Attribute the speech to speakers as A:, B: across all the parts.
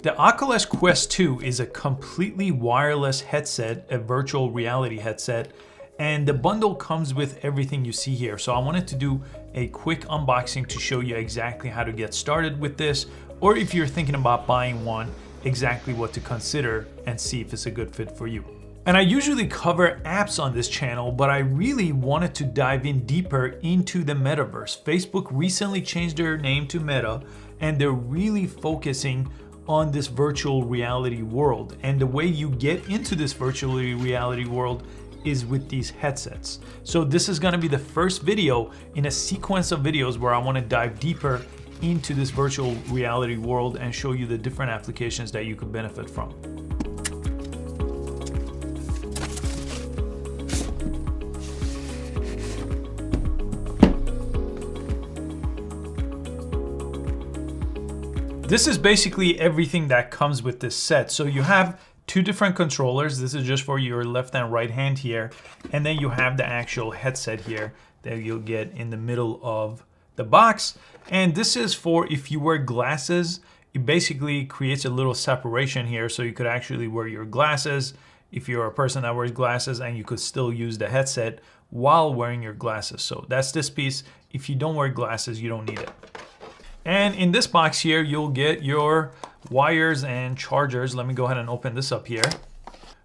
A: The Oculus Quest 2 is a completely wireless headset, a virtual reality headset, and the bundle comes with everything you see here. So I wanted to do a quick unboxing to show you exactly how to get started with this, or if you're thinking about buying one, exactly what to consider and see if it's a good fit for you. And I usually cover apps on this channel, but I really wanted to dive in deeper into the metaverse. Facebook recently changed their name to Meta, and they're really focusing on this virtual reality world. And the way you get into this virtual reality world is with these headsets. So this is gonna be the first video in a sequence of videos where I wanna dive deeper into this virtual reality world and show you the different applications that you could benefit from. This is basically everything that comes with this set. So you have two different controllers. This is just for your left and right hand here. And then you have the actual headset here that you'll get in the middle of the box. And this is for if you wear glasses, it basically creates a little separation here. So you could actually wear your glasses if you're a person that wears glasses, and you could still use the headset while wearing your glasses. So that's this piece. If you don't wear glasses, you don't need it. And in this box here, you'll get your wires and chargers. Let me go ahead and open this up here.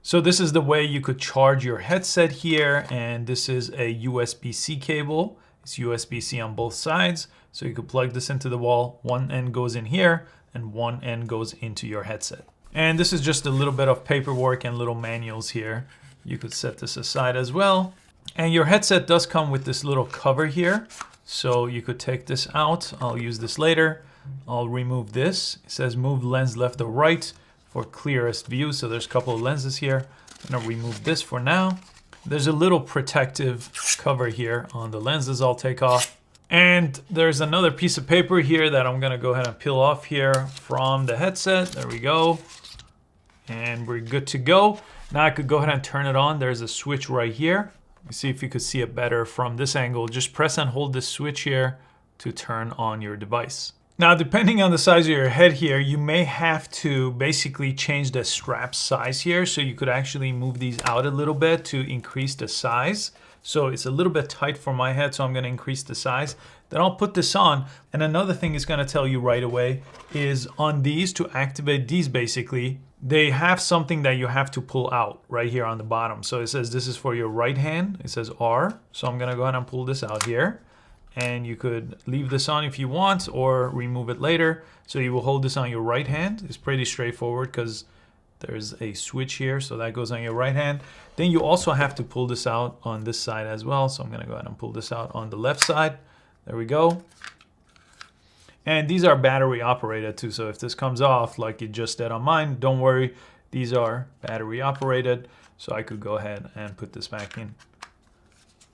A: So this is the way you could charge your headset here. And this is a USB-C cable. It's USB-C on both sides. So you could plug this into the wall. One end goes in here and one end goes into your headset. And this is just a little bit of paperwork and little manuals here. You could set this aside as well. And your headset does come with this little cover here. So you could take this out. I'll use this later. I'll remove this. It says move lens left or right for clearest view. So there's a couple of lenses here. I'm gonna remove this for now. There's a little protective cover here on the lenses I'll take off. And there's another piece of paper here that I'm gonna go ahead and peel off here from the headset. There we go. And we're good to go. Now I could go ahead and turn it on. There's a switch right here. Let me see if you could see it better from this angle. Just press and hold this switch here to turn on your device. Now, depending on the size of your head here, you may have to basically change the strap size here. So you could actually move these out a little bit to increase the size. So it's a little bit tight for my head, so I'm gonna increase the size. Then I'll put this on. And another thing it's gonna tell you right away is on these, to activate these basically, they have something that you have to pull out right here on the bottom. So it says this is for your right hand. It says R. So I'm gonna go ahead and pull this out here. And you could leave this on if you want or remove it later. So you will hold this on your right hand. It's pretty straightforward because there's a switch here. So that goes on your right hand. Then you also have to pull this out on this side as well. So I'm gonna go ahead and pull this out on the left side. There we go. And these are battery operated too. So if this comes off like it just did on mine, don't worry. These are battery operated. So I could go ahead and put this back in.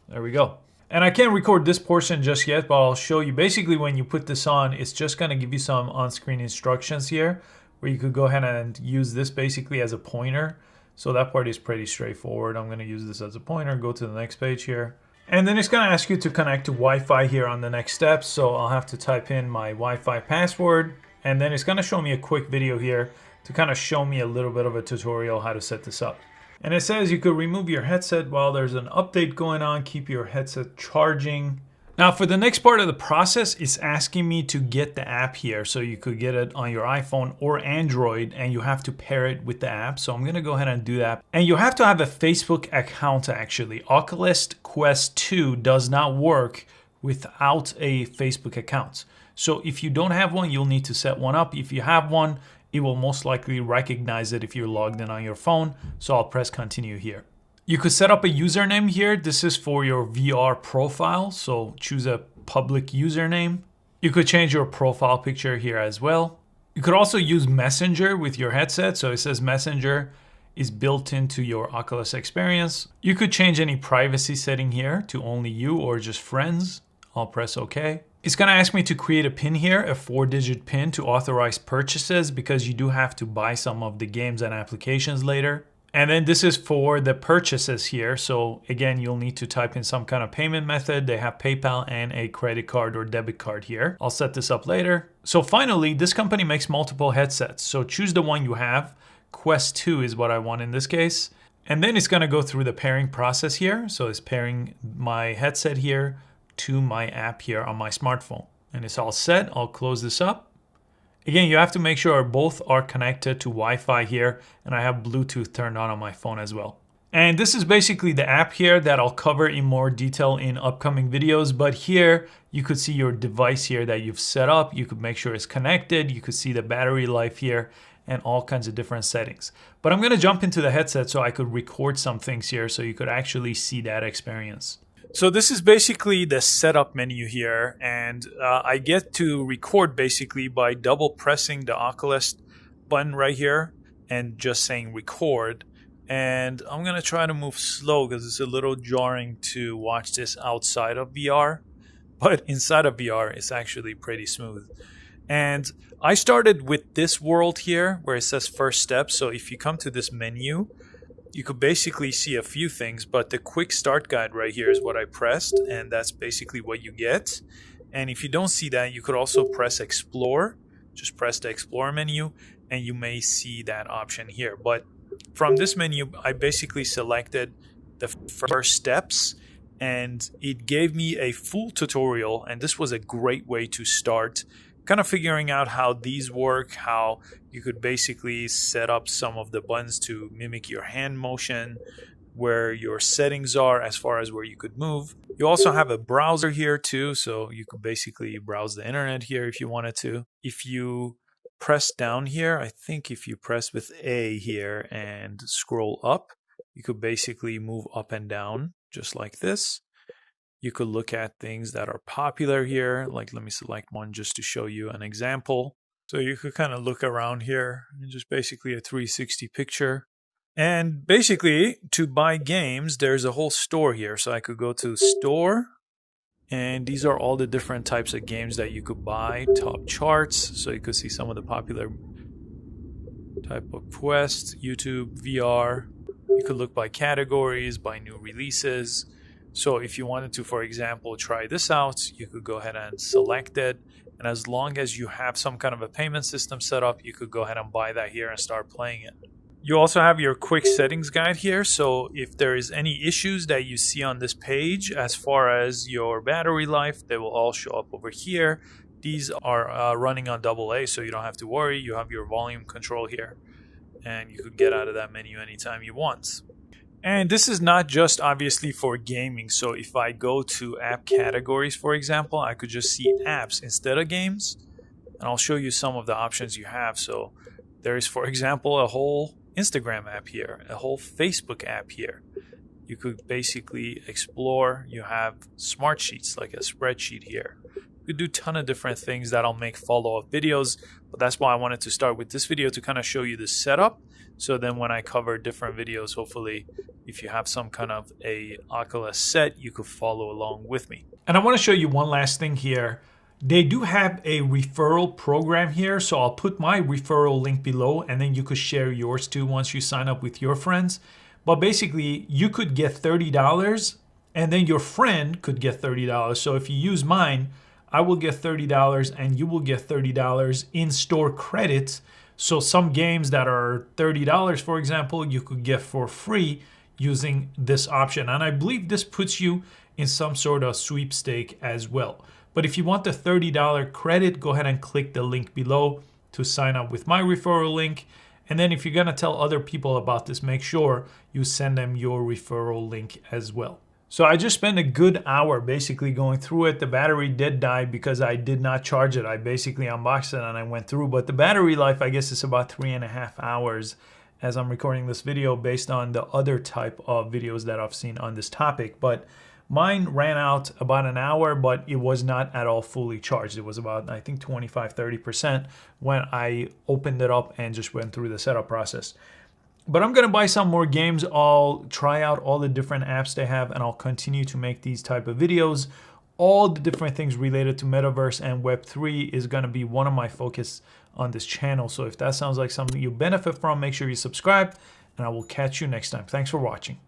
A: There we go. And I can't record this portion just yet, but I'll show you. Basically, when you put this on, it's just gonna give you some on-screen instructions here where you could go ahead and use this basically as a pointer. So that part is pretty straightforward. I'm gonna use this as a pointer, go to the next page here. And then it's gonna ask you to connect to Wi-Fi here on the next step. So I'll have to type in my Wi-Fi password, and then it's gonna show me a quick video here to kind of show me a little bit of a tutorial how to set this up. And it says you could remove your headset while there's an update going on, keep your headset charging. Now for the next part of the process, it's asking me to get the app here. So you could get it on your iPhone or Android, and you have to pair it with the app. So I'm gonna go ahead and do that. And you have to have a Facebook account actually. Oculus Quest 2 does not work without a Facebook account. So if you don't have one, you'll need to set one up. If you have one, it will most likely recognize it if you're logged in on your phone. So I'll press continue here. You could set up a username here. This is for your VR profile. So choose a public username. You could change your profile picture here as well. You could also use Messenger with your headset. So it says Messenger is built into your Oculus experience. You could change any privacy setting here to only you or just friends. I'll press OK. It's gonna ask me to create a PIN here, a 4-digit PIN to authorize purchases, because you do have to buy some of the games and applications later. And then this is for the purchases here. So again, you'll need to type in some kind of payment method. They have PayPal and a credit card or debit card here. I'll set this up later. So finally, this company makes multiple headsets. So choose the one you have. Quest 2 is what I want in this case. And then it's gonna go through the pairing process here. So it's pairing my headset here to my app here on my smartphone. And it's all set. I'll close this up. Again, you have to make sure both are connected to Wi-Fi here, and I have Bluetooth turned on my phone as well. And this is basically the app here that I'll cover in more detail in upcoming videos, but here you could see your device here that you've set up. You could make sure it's connected. You could see the battery life here and all kinds of different settings. But I'm gonna jump into the headset so I could record some things here so you could actually see that experience. So this is basically the setup menu here, and I get to record basically by double pressing the Oculus button right here and just saying record. And I'm gonna try to move slow because it's a little jarring to watch this outside of VR, but inside of VR it's actually pretty smooth. And I started with this world here where it says first step. So if you come to this menu, you could basically see a few things, but the quick start guide right here is what I pressed, and that's basically what you get. And if you don't see that, you could also press explore. Just press the explore menu and you may see that option here. But from this menu, I basically selected the first steps and it gave me a full tutorial, and this was a great way to start kind of figuring out how these work, how you could basically set up some of the buttons to mimic your hand motion, where your settings are as far as where you could move. You also have a browser here too, so you could basically browse the internet here if you wanted to. If you press down here, I think if you press with A here and scroll up, you could basically move up and down just like this. You could look at things that are popular here. Like, let me select one just to show you an example. So you could kind of look around here and just basically a 360 picture. And basically to buy games, there's a whole store here. So I could go to store, and these are all the different types of games that you could buy, top charts. So you could see some of the popular type of Quest, YouTube, VR. You could look by categories, by new releases. So if you wanted to, for example, try this out, you could go ahead and select it. And as long as you have some kind of a payment system set up, you could go ahead and buy that here and start playing it. You also have your quick settings guide here. So if there is any issues that you see on this page, as far as your battery life, they will all show up over here. These are running on AA, so you don't have to worry. You have your volume control here, and you could get out of that menu anytime you want. And this is not just obviously for gaming. So if I go to app categories, for example, I could just see apps instead of games. And I'll show you some of the options you have. So there is, for example, a whole Instagram app here, a whole Facebook app here. You could basically explore. You have smart sheets, like a spreadsheet here. You could do a ton of different things that I'll make follow-up videos. But that's why I wanted to start with this video to kind of show you the setup. So then when I cover different videos, hopefully if you have some kind of a Oculus set, you could follow along with me. And I want to show you one last thing here. They do have a referral program here. So I'll put my referral link below, and then you could share yours too once you sign up with your friends. But basically you could get $30 and then your friend could get $30. So if you use mine, I will get $30 and you will get $30 in store credits. So some games that are $30, for example, you could get for free using this option. And I believe this puts you in some sort of sweepstake as well. But if you want the $30 credit, go ahead and click the link below to sign up with my referral link. And then if you're gonna tell other people about this, make sure you send them your referral link as well. So I just spent a good hour basically going through it. The battery did die because I did not charge it. I basically unboxed it and I went through, but the battery life, I guess, is about 3.5 hours as I'm recording this video based on the other type of videos that I've seen on this topic. But mine ran out about an hour, but it was not at all fully charged. It was about, I think, 25-30% when I opened it up and just went through the setup process. But I'm gonna buy some more games. I'll try out all the different apps they have, and I'll continue to make these type of videos. All the different things related to Metaverse and Web3 is gonna be one of my focus on this channel. So if that sounds like something you benefit from, make sure you subscribe and I will catch you next time. Thanks for watching.